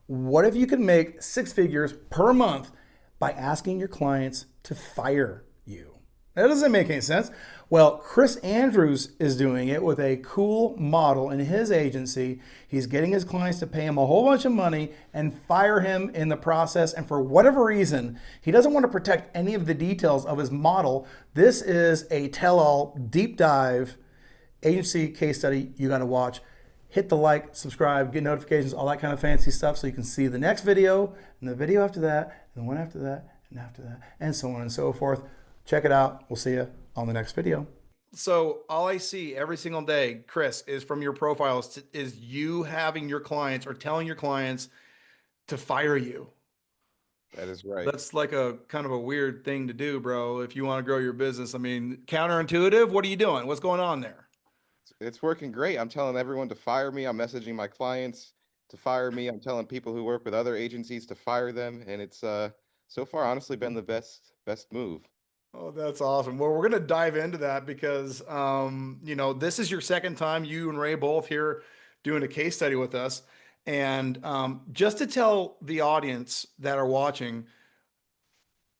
What if you could make six figures per month by asking your clients to fire you? That doesn't make any sense. Well, Chris Andrews is doing it with a cool model in his agency. He's getting his clients to pay him a whole bunch of money and fire him in the process. And for whatever reason, he doesn't want to protect any of the details of his model. This is a tell all deep dive agency case study you got to watch. Hit the like, subscribe, get notifications, all that kind of fancy stuff so you can see the next video and the video after that and the one after that and after that and so on and so forth. Check it out. We'll see you on the next video. So all I see every single day, Chris, is from your profiles is you having your clients or telling your clients to fire you. That is right. That's like a kind of a weird thing to do, bro. If you want to grow your business, I mean, counterintuitive. What are you doing? What's going on there? It's working great. I'm telling everyone to fire me. I'm messaging my clients to fire me. I'm telling people who work with other agencies to fire them, and it's so far honestly been the best move. Oh, that's awesome. Well, we're going to dive into that because, this is your second time, you and Ray both here doing a case study with us. And just to tell the audience that are watching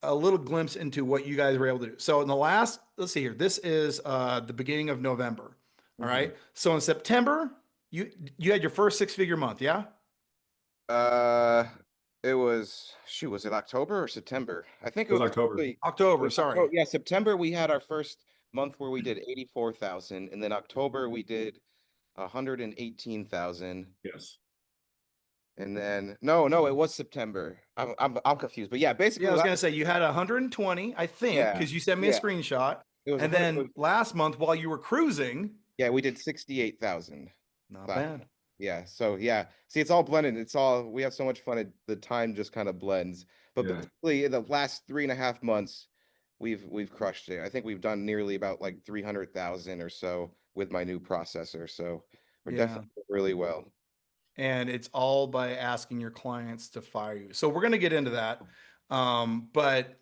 a little glimpse into what you guys were able to do. So in the last, let's see here, this is the beginning of November. All Hmm. right. So in September, you had your first six-figure month, yeah? Uh, it was shoot, was it October or September? I think It it was was October. actually it October, was sorry. Yeah, September we had our first month where we did 84,000, and then October we did 118,000. Yes. And then no, it was September. I'm confused. But yeah, Yeah, I basically was gonna say you had 120, I think, yeah, because you sent me a yeah. screenshot. It was And 100. then last month, while you were cruising, Yeah, we did 68,000 not last bad. month. Yeah, so yeah. See, it's all blended. It's all we have so much fun. The time just kind of blends. But Yeah. basically, in the last 3.5 months, we've crushed it. I think we've done nearly about like 300,000 or so with my new processor. So we're Yeah. definitely doing really well. And it's all by asking your clients to fire you. So we're gonna get into that. But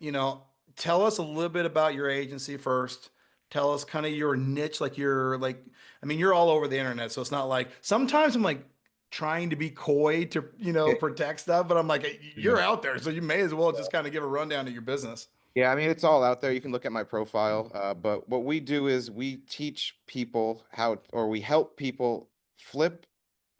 tell us a little bit about your agency first. Tell us kind of your niche, like I mean, you're all over the internet, so it's not like sometimes I'm like trying to be coy to, protect stuff, but I'm like, Yeah. you're out there, so you may as well just kind of give a rundown of your business. Yeah, I mean, it's all out there. You can look at my profile. But what we do is we teach people or we help people flip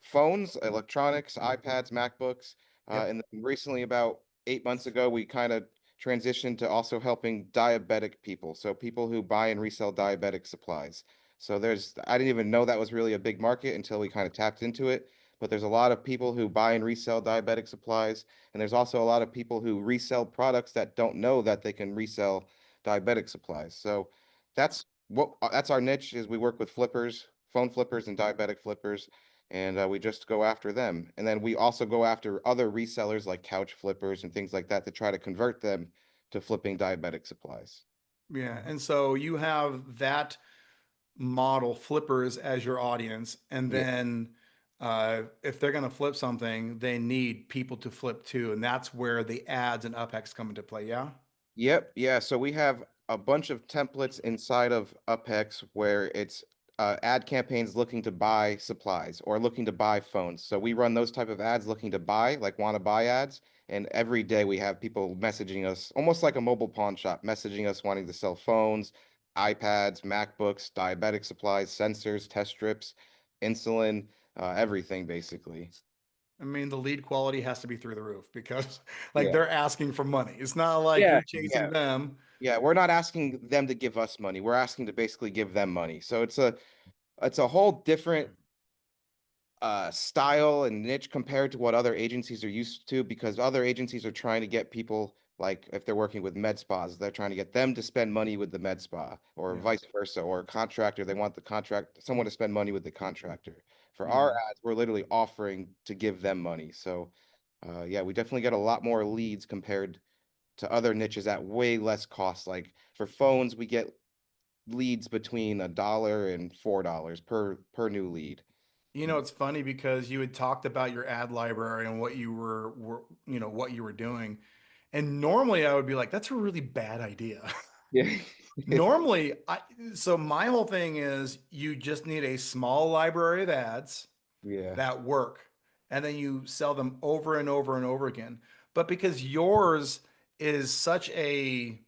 phones, electronics, iPads, MacBooks. Yep. And then recently, about 8 months ago, we kind of transitioned to also helping diabetic people. So people who buy and resell diabetic supplies. So I didn't even know that was really a big market until we kind of tapped into it. But there's a lot of people who buy and resell diabetic supplies. And there's also a lot of people who resell products that don't know that they can resell diabetic supplies. So that's our niche is we work with flippers, phone flippers and diabetic flippers, and we just go after them. And then we also go after other resellers like couch flippers and things like that to try to convert them to flipping diabetic supplies. Yeah. And so you have that model flippers as your audience, and Yeah. then if they're going to flip something, they need people to flip too, and that's where the ads and UpHex come into play. Yeah. Yep. Yeah. So we have a bunch of templates inside of UpHex where it's ad campaigns looking to buy supplies or looking to buy phones. So we run those type of ads looking to buy, like want to buy ads. And every day we have people messaging us, almost like a mobile pawn shop, messaging us wanting to sell phones, iPads, MacBooks, diabetic supplies, sensors, test strips, insulin, everything basically. I mean, the lead quality has to be through the roof because like Yeah. they're asking for money. It's not like Yeah. you're chasing Yeah. them. Yeah, we're not asking them to give us money. We're asking to basically give them money. So it's a whole different style and niche compared to what other agencies are used to because other agencies are trying to get people like if they're working with med spas, they're trying to get them to spend money with the med spa or Yeah. vice versa, or a contractor, they want the contract someone to spend money with the contractor. For our Yeah. ads, we're literally offering to give them money. So yeah, we definitely get a lot more leads compared to other niches at way less cost. Like for phones, we get leads between $1 and $4 per new lead. It's funny because you had talked about your ad library and what what you were doing. And normally I would be like, that's a really bad idea. Yeah. Normally, so my whole thing is you just need a small library of ads Yeah. that work. and then you sell them over and over and over again. But because yours is such a,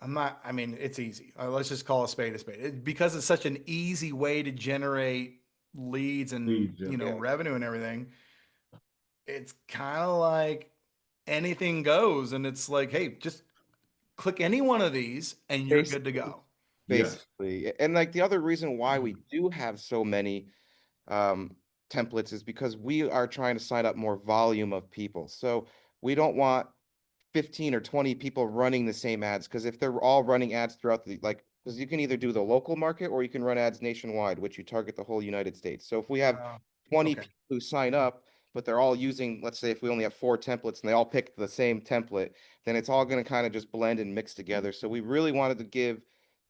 I'm not, I mean, it's easy. Let's just call a spade a spade. Because it's such an easy way to generate leads and, Leads, yeah. Yeah. revenue and everything, it's kind of like anything goes. And it's like, hey, just click any one of these and you're good to Basically, go. Yeah. basically. And like the other reason why we do have so many um, templates is because we are trying to sign up more volume of people. So we don't want 15 or 20 people running the same ads, because if they're all running ads throughout the, like, because you can either do the local market or you can run ads nationwide, which you target the whole United States. So if we have Uh, 20 okay. people who sign up, but they're all using, let's say if we only have 4 templates and they all pick the same template, then it's all going to kind of just blend and mix together. So we really wanted to give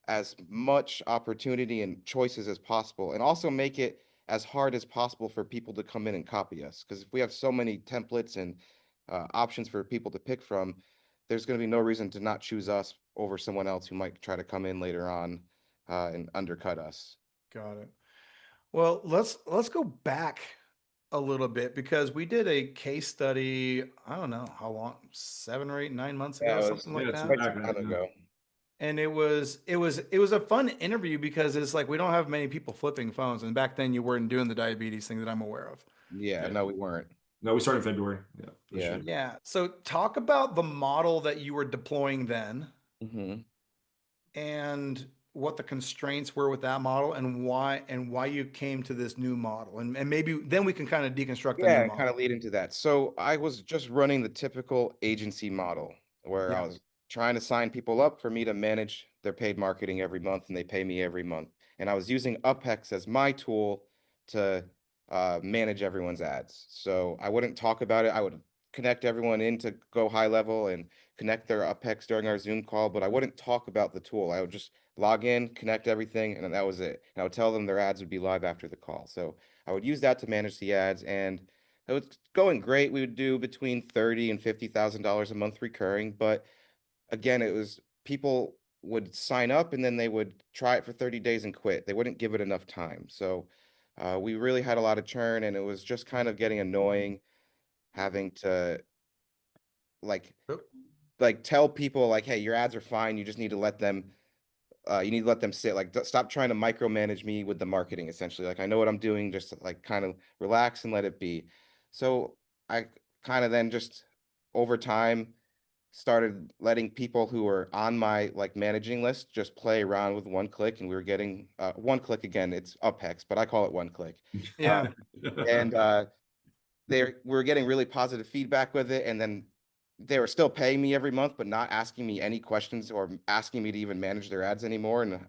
as much opportunity and choices as possible, and also make it as hard as possible for people to come in and copy us. Because if we have so many templates and options for people to pick from, there's going to be no reason to not choose us over someone else who might try to come in later on and undercut us. Got it. Well, let's go back a little bit because we did a case study, I don't know how long, 7 or 8, 9 months Yeah, ago, it something was Yeah, like it's that. quite some background. time Yeah. ago. And it was a fun interview because it's like we don't have many people flipping phones. And back then you weren't doing the diabetes thing that I'm aware of. Yeah, Yeah. no, we weren't. No, we started in February. Yeah, this Yeah. year. Yeah. So talk about the model that you were deploying then hmm and what the constraints were with that model and why you came to this new model. And maybe then we can kind of deconstruct the new Yeah, and kind model. of lead into that. So I was just running the typical agency model where I Yeah. was trying to sign people up for me to manage their paid marketing every month, and they pay me every month. And I was using UpHex as my tool to manage everyone's ads. So I wouldn't talk about it. I would connect everyone in to go high level and connect their UpHex during our Zoom call, but I wouldn't talk about the tool. I would just log in, connect everything, and then that was it. And I would tell them their ads would be live after the call. So I would use that to manage the ads, and it was going great. We would do between 30 and $50,000 a month recurring, but again, it was people would sign up and then they would try it for 30 days and quit. They wouldn't give it enough time. So we really had a lot of churn, and it was just kind of getting annoying having to like Oh, tell people like, hey, your ads are fine. You just need to let them you need to let them sit. Like, stop trying to micromanage me with the marketing, essentially. Like, I know what I'm doing, just like kind of relax and let it be. So I kind of then just over time started letting people who were on my like managing list just play around with one click, and we were getting one click again. It's UpHex, but I call it one click. Uh, yeah. and they were getting really positive feedback with it, and then they were still paying me every month but not asking me any questions or asking me to even manage their ads anymore. And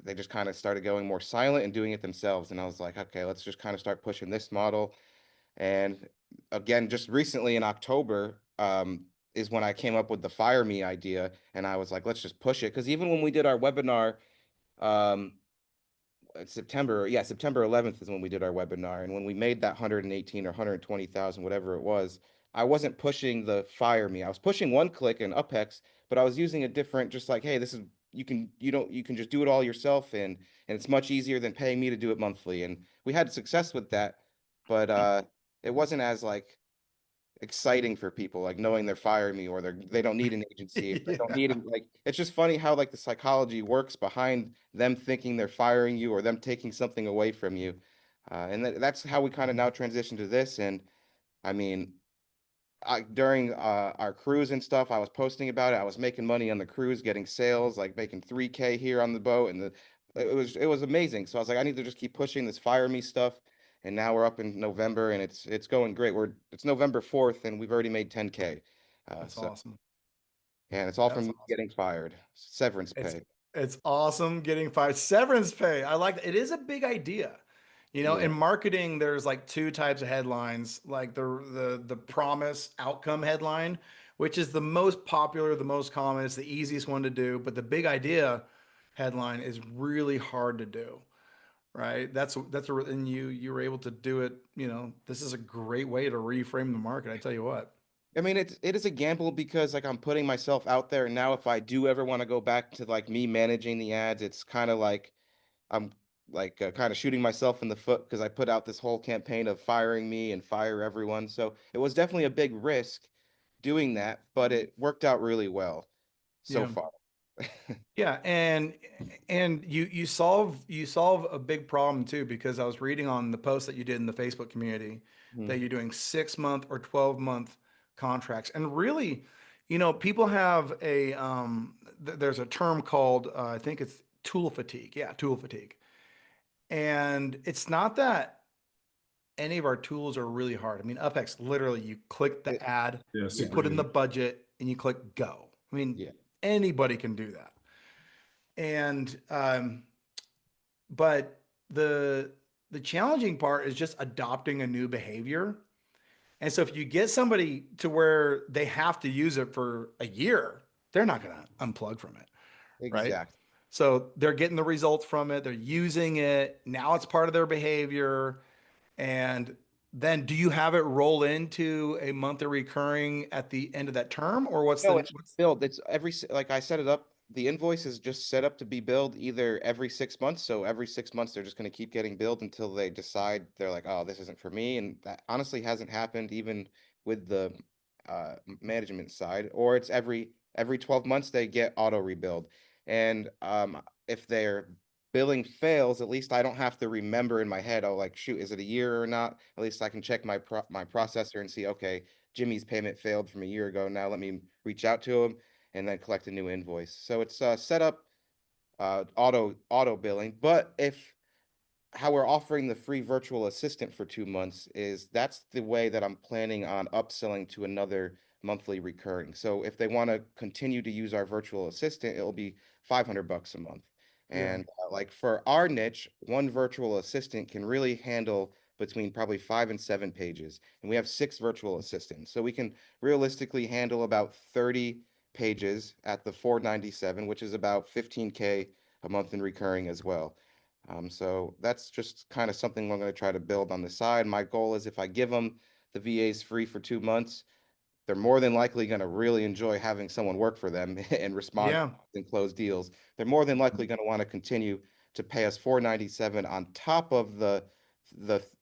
they just kind of started going more silent and doing it themselves, and I was like, okay, let's just kind of start pushing this model. And again, just recently in October is when I came up with the fire me idea, and I was like, let's just push it, because even when we did our webinar um September, yeah, September 11th is when we did our webinar. And when we made that 118 or 120,000, whatever it was, I wasn't pushing the fire me. I was pushing one click and UpHex, but I was using a different, just like, hey, this is, you can just do it all yourself. And it's much easier than paying me to do it monthly. And we had success with that, but it wasn't as like exciting for people, like knowing they're firing me, or they don't need an agency, or they don't Yeah. need like, it's just funny how like the psychology works behind them thinking they're firing you or them taking something away from you. And that's how we kind of now transition to this. And I mean, during our cruise and stuff, I was posting about it. I was making money on the cruise, getting sales, like making 3K here on the boat, and it was amazing. So I was like, I need to just keep pushing this fire me stuff. And now we're up in November, and it's going great. It's November 4th, and we've already made 10K. That's So awesome. and it's all from That's me awesome. getting fired, severance It's pay. it's awesome getting fired. Severance pay. I like that. It is a big idea. In Yeah. marketing, there's like two types of headlines, like the promise outcome headline, which is the most popular, the most common, it's the easiest one to do, but the big idea headline is really hard to do, right? And you were able to do it, this is a great way to reframe the market, I tell you what. I mean, it is a gamble, because like I'm putting myself out there. And now if I do ever want to go back to like me managing the ads, it's kind of like I'm like kind of shooting myself in the foot because I put out this whole campaign of firing me and fire everyone. So it was definitely a big risk doing that, but it worked out really well so Yeah. far. Yeah, and you solve a big problem too, because I was reading on the post that you did in the Facebook community that Mhm. you're doing 6 month or 12 month contracts. And really, people have there's a term called I think it's tool fatigue. Yeah, tool fatigue. And it's not that any of our tools are really hard. I mean, UpHex, literally you click the It- ad, Yeah, you yeah, super put in the easy. budget, and you click go. I mean, yeah, anybody can do that. And but the challenging part is just adopting a new behavior. And so if you get somebody to where they have to use it for a year, they're not going to unplug from it, right? exactly. So they're getting the results from it, they're using it. Now it's part of their behavior. And then do you have it roll into a monthly recurring at the end of that term, or what's No, the it's what's billed. It's like I set it up. The invoice is just set up to be billed either every 6 months. So every 6 months, they're just going to keep getting billed until they decide they're like, oh, this isn't for me. And that honestly hasn't happened even with the management side. Or it's every 12 months they get auto rebuild. And if their billing fails, at least I don't have to remember in my head, oh, like shoot, is it a year or not? At least I can check my processor and see, okay, Jimmy's payment failed from a year ago. Now let me reach out to him and then collect a new invoice. So it's set up auto billing. But if how we're offering the free virtual assistant for 2 months is that's the way that I'm planning on upselling to another monthly recurring. So if they want to continue to use our virtual assistant, it'll be 500 bucks a month. yeah, And like for our niche, one virtual assistant can really handle between probably 5 and 7 pages. And we have 6 virtual assistants. So we can realistically handle about 30 pages at the 497, which is about 15K a month in recurring as well. So that's just kind of something I'm going to try to build on the side. My goal is if I give them the VAs free for 2 months, they're more than likely going to really enjoy having someone work for them and respond yeah, and close deals. They're more than likely going to want to continue to pay us 497 on top of the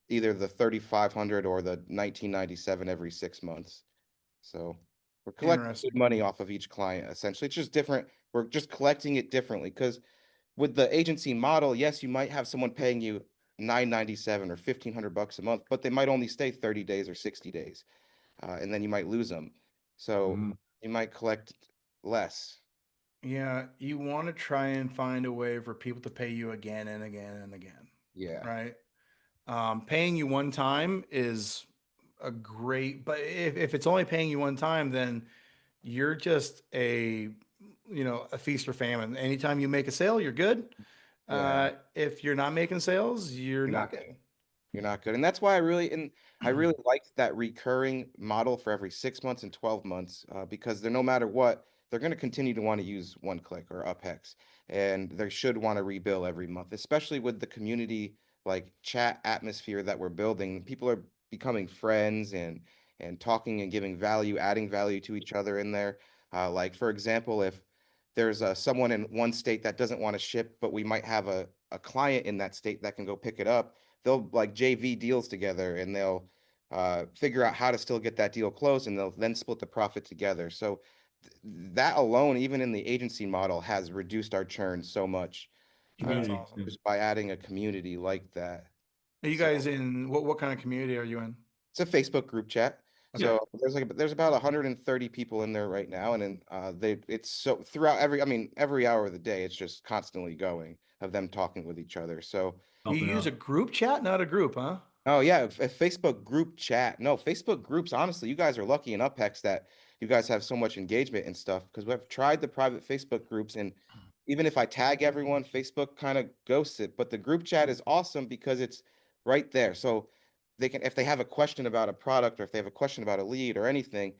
either the 3,500 or the 1997 every 6 months. So we're collecting good interesting. money off of each client essentially. It's just different. We're just collecting it differently because with the agency model, yes, you might have someone paying you 997 or 1,500 bucks a month, but they might only stay 30 days or 60 days, and then you might lose them. So Mhm. you might collect less. Yeah, you want to try and find a way for people to pay you again and again and again, Yeah, right? Paying you one time is a great, but if it's only paying you one time, then you're just a feast or famine. Anytime you make a sale, you're good. yeah. If you're not making sales, you're You're not not good. You're not good. And that's why I really liked that recurring model for every 6 months and 12 months, because they're no matter what, they're going to continue to want to use one click or UpHex. And they should want to rebill every month, especially with the community like chat atmosphere that we're building. People are becoming friends and talking and giving value, adding value to each other in there. Like for example, if there's someone in one state that doesn't want to ship, but we might have a client in that state that can go pick it up, they'll like JV deals together and they'll figure out how to still get that deal closed and they'll then split the profit together. So that alone, even in the agency model, has reduced our churn so much That's Community. awesome. Yeah. just by adding a community like that. Are you So guys in what kind of community are you in? it's a Facebook group chat. Okay. Yeah. So there's about 130 people in there right now, and then it's so throughout every hour of the day, it's just constantly going of them talking with each other. So You Helping use a out. group chat, not a group, huh? oh yeah, a Facebook group chat. No, Facebook groups, honestly, you guys are lucky in UpHex that you guys have so much engagement and stuff because we've tried the private Facebook groups and even if I tag everyone, Facebook kind of ghosts it. But the group chat is awesome because it's right there. So they can, if they have a question about a product or if they have a question about a lead or anything,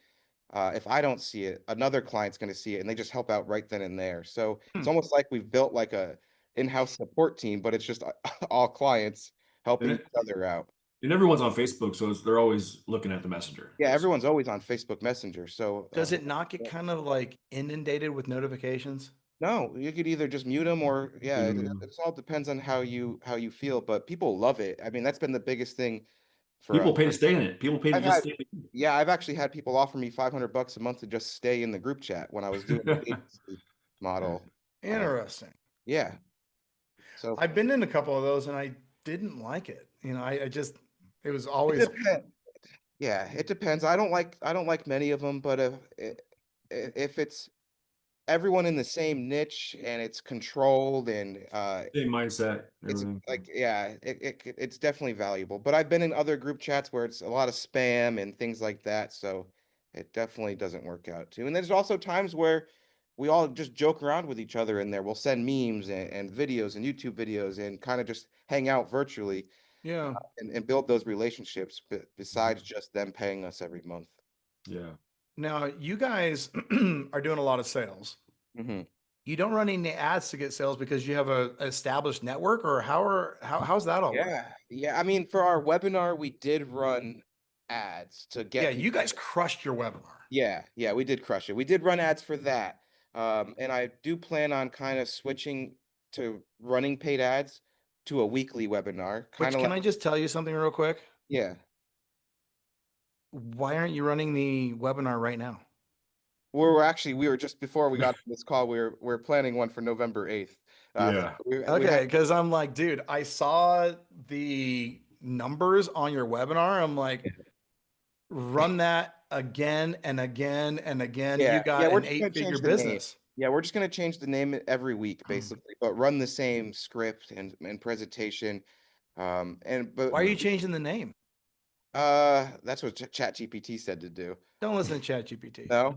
if I don't see it, another client's going to see it and they just help out right then and there. So it's Hmm. almost like we've built like a in-house support team, but it's just all clients And, helping each it, other out. and everyone's on Facebook, so they're always looking at the messenger. Yeah, So everyone's always on Facebook Messenger. So Does it not get kind of like inundated with notifications? No, you could either just mute them or yeah, Mm. it all depends on how you feel, but people love it. I mean, that's been the biggest thing for People us. pay to stay in it. People pay to I've just had stay. yeah, I've actually had people offer me $500 a month to just stay in the group chat when I was doing the agency model. Uh, Interesting. yeah. So I've been in a couple of those and I didn't like it. I just, it was it always, depends. Yeah, it depends. I don't like many of them, but if it's everyone in the same niche and it's controlled and Same mindset, it's everything. like yeah, it's definitely valuable. But I've been in other group chats where it's a lot of spam and things like that, so it definitely doesn't work out too. And there's also times where we all just joke around with each other in there. We'll send memes and videos and YouTube videos and kind of just hang out virtually yeah. and build those relationships besides just them paying us every month. Yeah. Now you guys are doing a lot of sales. Hmm. You don't run any ads to get sales because you have a established network, or how's that all work? Yeah, yeah. I mean, for our webinar, we did run ads to Yeah, get you people. guys crushed your webinar. Yeah, yeah, we did crush it. We did run ads for that. And I do plan on kind of switching to running paid ads to a weekly webinar, kind Which, of can like, I just tell you something real quick? yeah. Why aren't you running the webinar right now? We were just before we got on this call, we're planning one for November 8th. So Yeah. we have Okay, because I'm like, dude, I saw the numbers on your webinar. I'm like, run that again and again and again. You yeah, yeah, got we're an just gonna eight-figure change the name. business. Yeah, we're just gonna change the name every week, basically, but run the same script and presentation. And Why are but you changing the name? that's what Chat GPT said to do. Don't listen to ChatGPT. No,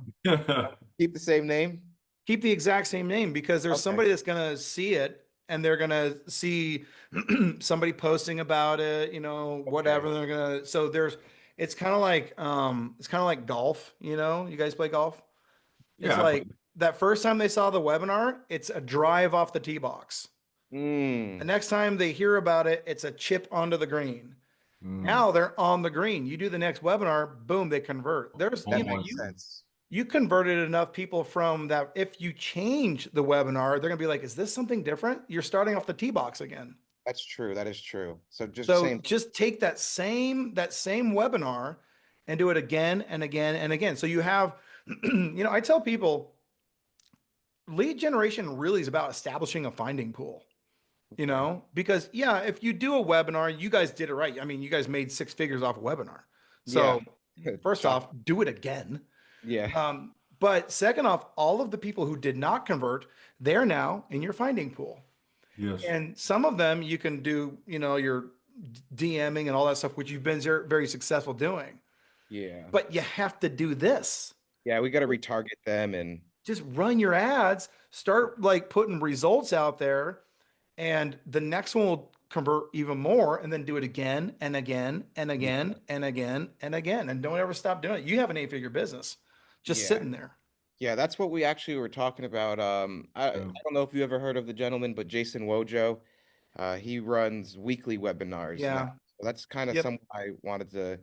keep the same name. Keep the exact same name, because there's Okay. somebody that's going to see it and they're going to see somebody posting about it, Okay. whatever they're going to. So it's kind of like golf, you guys play golf? It's Yeah. like that first time they saw the webinar, it's a drive off the tee box. The Mm. next time they hear about it, it's a chip onto the green. Mm. Now they're on the green. You do the next webinar, boom, they convert. There's, All That one. makes sense. you converted enough people from that. If you change the webinar, they're gonna be like, is this something different? You're starting off the tee box again. That's true. That is true. So just So same. just take that same webinar and do it again and again and again. So you have, I tell people lead generation really is about establishing a finding pool. Okay. Because yeah, if you do a webinar, you guys did it right. I mean, you guys made six figures off a webinar. Yeah. So first Shock. off, do it again. Yeah. But second off, all of the people who did not convert, they're now in your finding pool. Yes. And some of them you can do, your DMing and all that stuff, which you've been very, very successful doing. Yeah. But you have to do this. Yeah. We got to retarget them and Just run your ads, start like putting results out there, and the next one will convert even more, and then do it again and again and yeah. again and again and again. And don't ever stop doing it. You have an eight-figure business just Yeah. sitting there. Yeah. That's what we actually were talking about. I Yeah. don't know if you ever heard of the gentleman, but Jason Wojo, he runs weekly webinars now. Yeah. So that's kind of Yep. something I wanted to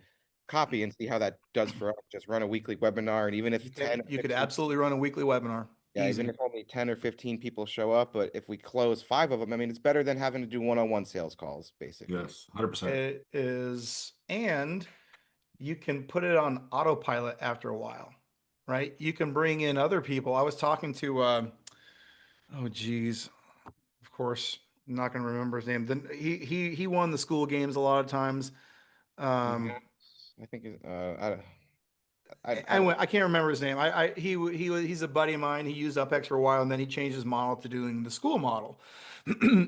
copy and see how that does for us. Just run a weekly webinar, and even if You 10 could or you could 15 absolutely run a weekly webinar. Yeah, even Easy. if only 10 or 15 people show up, but if we close five of them, I mean, it's better than having to do one-on-one sales calls, basically. Yes. 100%. It is, and you can put it on autopilot after a while, right? You can bring in other people. I was talking to, oh geez, of course, I'm not going to remember his name. Then he won the school games a lot of times. Max, Um, I think I I don't. went, I can't remember his name. He's a buddy of mine. He used UpHex for a while, and then he changed his model to doing the school model.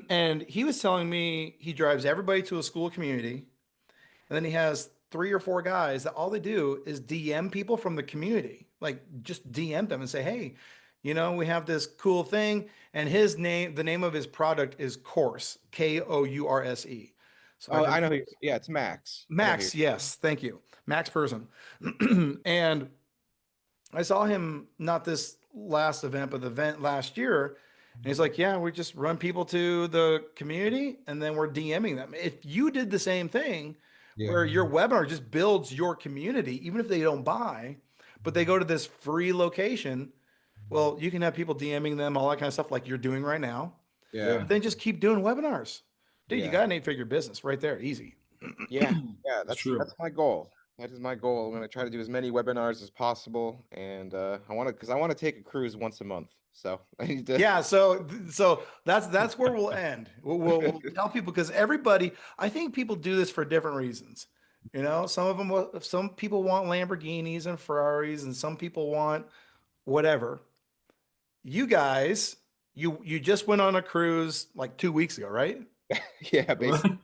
And he was telling me he drives everybody to a school community, and then he has three or four guys that all they do is DM people from the community, like just DM them and say, hey, we have this cool thing, and the name of his product is Course, Kourse. So I Oh, can I know. Yeah, it's Max. I know who. Max, yes, thank you, Max Person. And I saw him not this last event, but the event last year. And he's like, yeah, we just run people to the community and then we're DMing them. If you did the same thing Yeah. where your webinar just builds your community, even if they don't buy, but they go to this free location, Well, you can have people DMing them, all that kind of stuff like you're doing right now. Yeah. But then just keep doing webinars. Dude, you Yeah. got an 8-figure business right there. Easy. Yeah. Yeah. It's true. That's my goal. That is my goal. I'm going to try to do as many webinars as possible. And I want to take a cruise once a month. So I need to. Yeah, so that's where we'll end. We'll tell people because everybody, I think people do this for different reasons. You know, some people want Lamborghinis and Ferraris, and some people want whatever. You guys, you just went on a cruise like 2 weeks ago, right? Yeah, basically.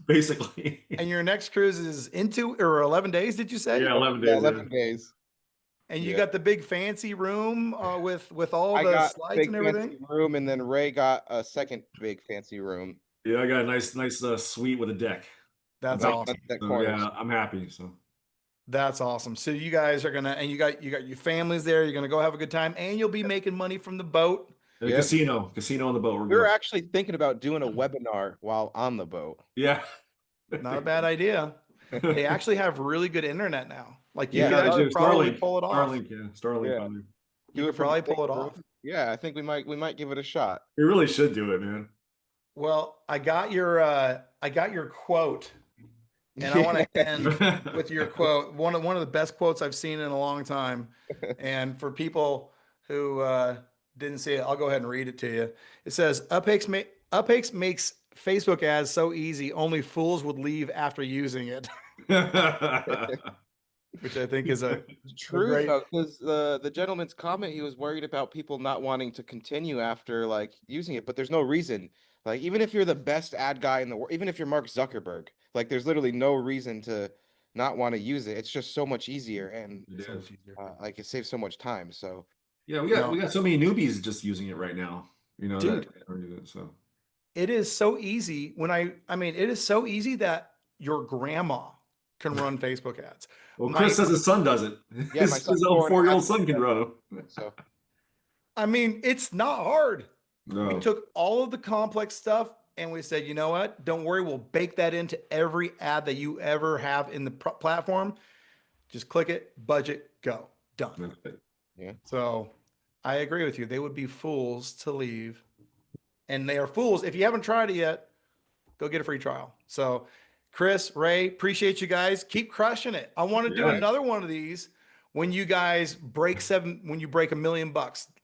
Basically. And your next cruise is into or 11 days, did you say? Yeah, 11 Yeah, days. 11 days. And you Yeah. got the big fancy room with all I the got slides big and fancy everything. room, and then Ray got a second big fancy room. Yeah, I got a nice suite with a deck. That's Right, awesome. that So, corner. yeah, I'm happy. So That's awesome. So you guys are gonna, and you got your families there. You're gonna go have a good time, and you'll be making money from the boat. the Yeah. casino on the boat. We were actually thinking about doing a webinar while on the boat. Yeah. Not a bad idea. They actually have really good internet now. Like you Yeah, could I actually do. probably Starlink. pull it off. Starlink, yeah. Starlink Yeah. finally. You Do could it from probably the pull it big off. room. Yeah, I think we might give it a shot. We really should do it, man. Well, I got your quote, and I want to end with your quote. One of the best quotes I've seen in a long time. And for people who didn't see it, I'll go ahead and read it to you. It says, UpHex makes Facebook ads so easy, only fools would leave after using it," which I think is a True great. though, because the gentleman's comment, he was worried about people not wanting to continue after like using it, but there's no reason. Like even if you're the best ad guy in the world, even if you're Mark Zuckerberg, like there's literally no reason to not want to use it. It's just so much easier, and It So is. much easier. like it saves so much time. So Yeah, we No. got so many newbies just using it right now. You know, Dude. that are using it, so It is so easy I mean, it is so easy that your grandma can run Facebook ads. well, My, Chris says his son does it. yeah, my His son's old 4.5 4-year-old son can run them. So I mean, it's not hard. We No. took all of the complex stuff and we said, you know what? Don't worry, we'll bake that into every ad that you ever have in the platform. Just click it, budget, go, done. That's it. yeah, So I agree with you. They would be fools to leave. And they are fools. If you haven't tried it yet, go get a free trial. So Chris, Ray, appreciate you guys. Keep crushing it. I want to do Yeah. another one of these when you guys break when you break $1 million.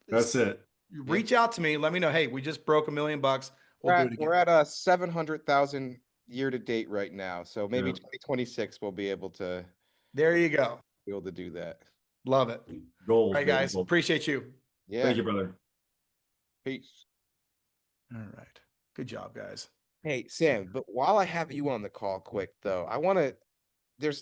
That's it. You reach out to me, let me know. Hey, we just broke $1 million. We'll do it again. we're at 700,000 year to date right now. So maybe Yeah. 2026 we'll be able to There you go. do that. Love it. Goals. All right, baby, guys. goals. Appreciate you. Yeah. Thank you, brother. Peace. All right. Good job, guys. Hey, Sam, but while I have you on the call quick though, I want to there's